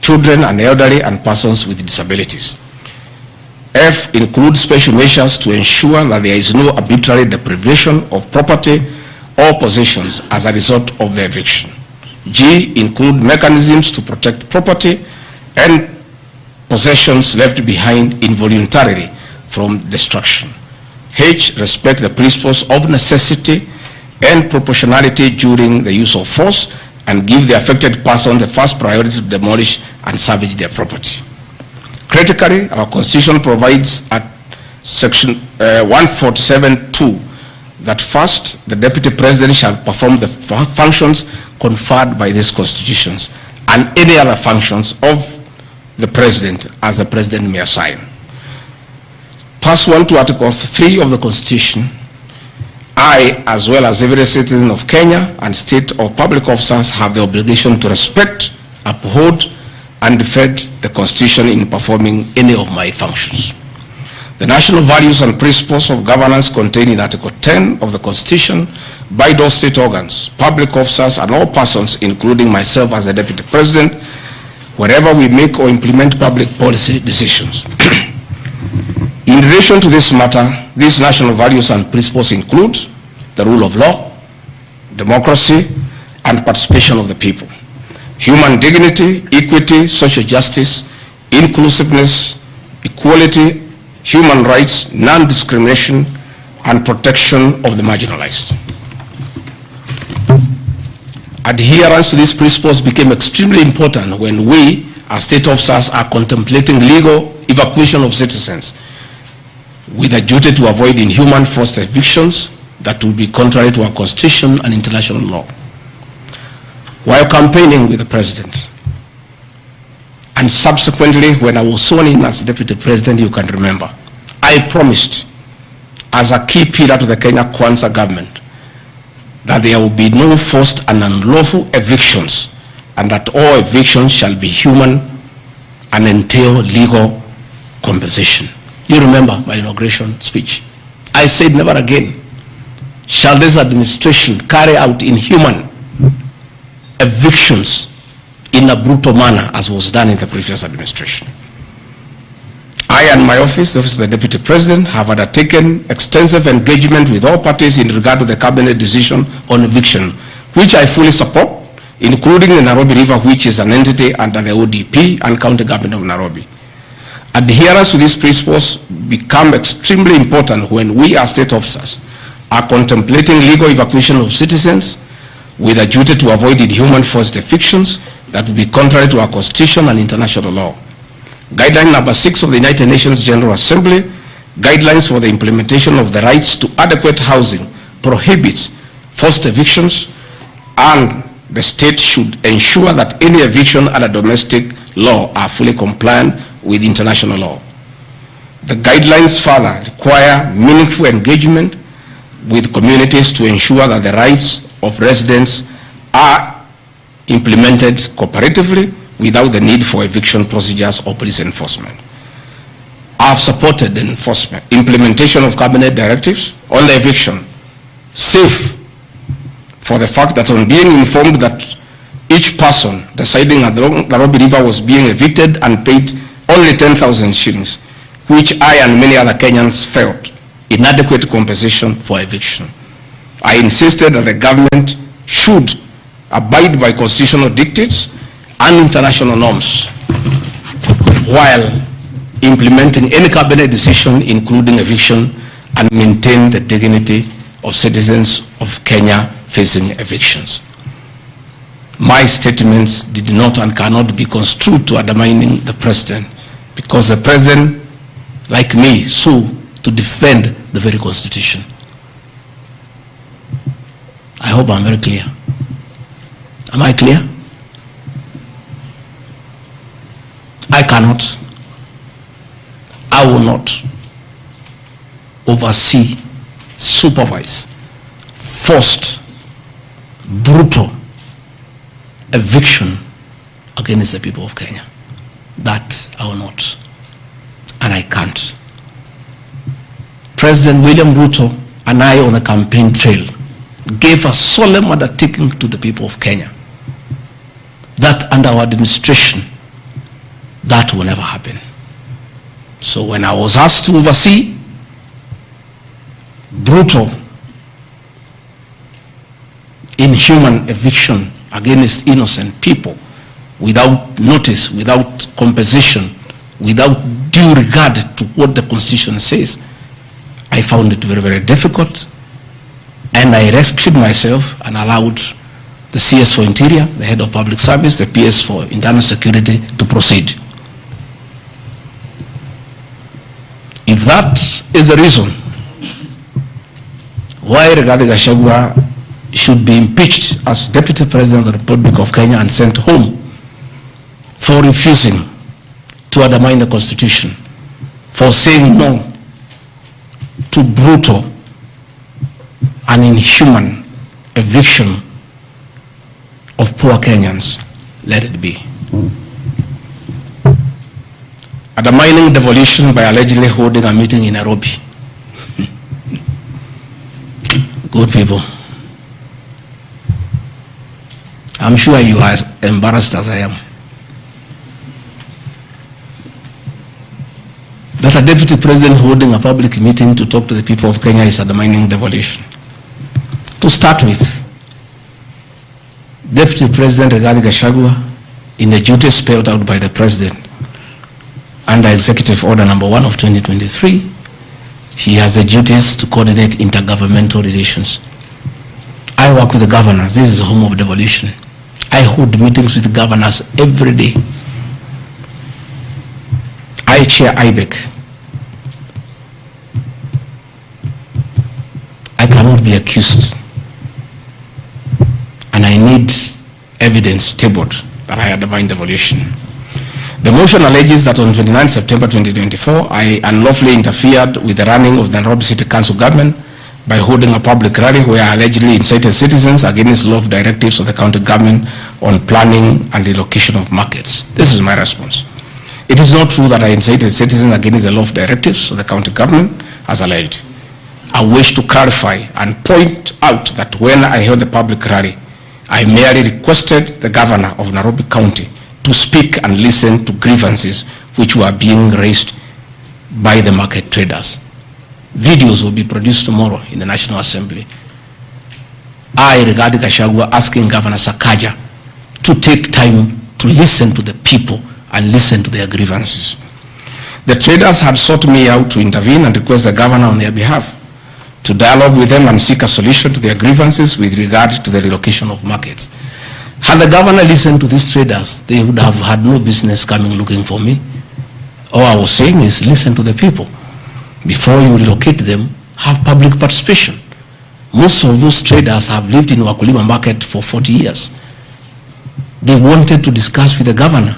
children and elderly and persons with disabilities. F, include special measures to ensure that there is no arbitrary deprivation of property or possessions as a result of the eviction. G, include mechanisms to protect property and possessions left behind involuntarily from destruction. H, respect the principles of necessity and proportionality during the use of force and give the affected person the first priority to demolish and salvage their property. Critically, our Constitution provides at Section 147(2) that first, the Deputy President shall perform the functions conferred by these constitutions and any other functions of the President as the President may assign. Pursuant to Article 3 of the Constitution, I, as well as every citizen of Kenya and state or public officers, have the obligation to respect, uphold, and defend the Constitution in performing any of my functions. The national values and principles of governance contained in Article 10 of the Constitution by those state organs, public officers, and all persons, including myself as the Deputy President, wherever we make or implement public policy decisions. In relation to this matter, these national values and principles include the rule of law, democracy, and participation of the people, human dignity, equity, social justice, inclusiveness, equality, human rights, non-discrimination, and protection of the marginalized. Adherence to these principles became extremely important when we, as state officers, are contemplating legal evacuation of citizens with a duty to avoid inhuman forced evictions that would be contrary to our Constitution and international law. While campaigning with the President, and subsequently when I was sworn in as Deputy President, you can remember, I promised as a key pillar to the Kenya Kwanza government that there will be no forced and unlawful evictions and that all evictions shall be human and entail legal compensation. You remember my inauguration speech. I said never again shall this administration carry out inhuman evictions in a brutal manner as was done in the previous administration. I and my office, the Office of the Deputy President, have undertaken extensive engagement with all parties in regard to the cabinet decision on eviction, which I fully support, including the Nairobi River, which is an entity under the ODP and County Government of Nairobi. Adherence to these principles become extremely important when we as state officers are contemplating legal evacuation of citizens with a duty to avoid inhuman forced evictions that would be contrary to our Constitution and international law. Guideline number 6 of the United Nations General Assembly, guidelines for the implementation of the rights to adequate housing, prohibits forced evictions, and the state should ensure that any eviction under domestic law are fully compliant with international law. The guidelines further require meaningful engagement with communities to ensure that the rights of residents are implemented cooperatively without the need for eviction procedures or police enforcement. I have supported the implementation of cabinet directives on the eviction, safe for the fact that on being informed that each person residing at the Nairobi River was being evicted and paid only 10,000 shillings, which I and many other Kenyans felt inadequate compensation for eviction. I insisted that the government should abide by constitutional dictates and international norms while implementing any cabinet decision, including eviction, and maintain the dignity of citizens of Kenya facing evictions. My statements did not and cannot be construed to undermining the President, because the President, like me, sought to defend the very Constitution. I hope I'm very clear. Am I clear? I cannot, I will not oversee, supervise forced, brutal eviction against the people of Kenya. That I will not, and I can't. President William Ruto and I on the campaign trail gave a solemn undertaking to the people of Kenya that under our administration that will never happen. So when I was asked to oversee brutal, inhuman eviction against innocent people without notice, without compensation, without due regard to what the Constitution says, I found it very, very difficult, and I rescued myself and allowed the CS for Interior, the Head of Public Service, the PS for Internal Security to proceed. If that is the reason why Rigathi Gachagua should be impeached as Deputy President of the Republic of Kenya and sent home for refusing to undermine the Constitution, for saying no to brutal and inhuman eviction of poor Kenyans, let it be. Undermining devolution by allegedly holding a meeting in Nairobi. Good people. I'm sure you are as embarrassed as I am. That a deputy president holding a public meeting to talk to the people of Kenya is undermining devolution. To start with, Deputy President Rigathi Gachagua, in the duties spelled out by the President under Executive Order number 1 of 2023, he has the duties to coordinate intergovernmental relations. I work with the governors. This is the home of devolution. I hold meetings with the governors every day. I chair IBEC. I cannot be accused, and I need evidence tabled that I undermine devolution. The motion alleges that on 29 September 2024, I unlawfully interfered with the running of the Nairobi City Council government by holding a public rally where I allegedly incited citizens against law of directives of the county government on planning and relocation of markets. This is my response. It is not true that I incited citizens against the law of directives of the county government as alleged. I wish to clarify and point out that when I held the public rally, I merely requested the governor of Nairobi County to speak and listen to grievances which were being raised by the market traders. Videos will be produced tomorrow in the National Assembly. I, Rigathi Gachagua, asking Governor Sakaja to take time to listen to the people and listen to their grievances. The traders had sought me out to intervene and request the governor on their behalf to dialogue with them and seek a solution to their grievances with regard to the relocation of markets. Had the governor listened to these traders, they would have had no business coming looking for me. All I was saying is listen to the people. Before you relocate them, have public participation. Most of those traders have lived in Wakulima market for 40 years. They wanted to discuss with the governor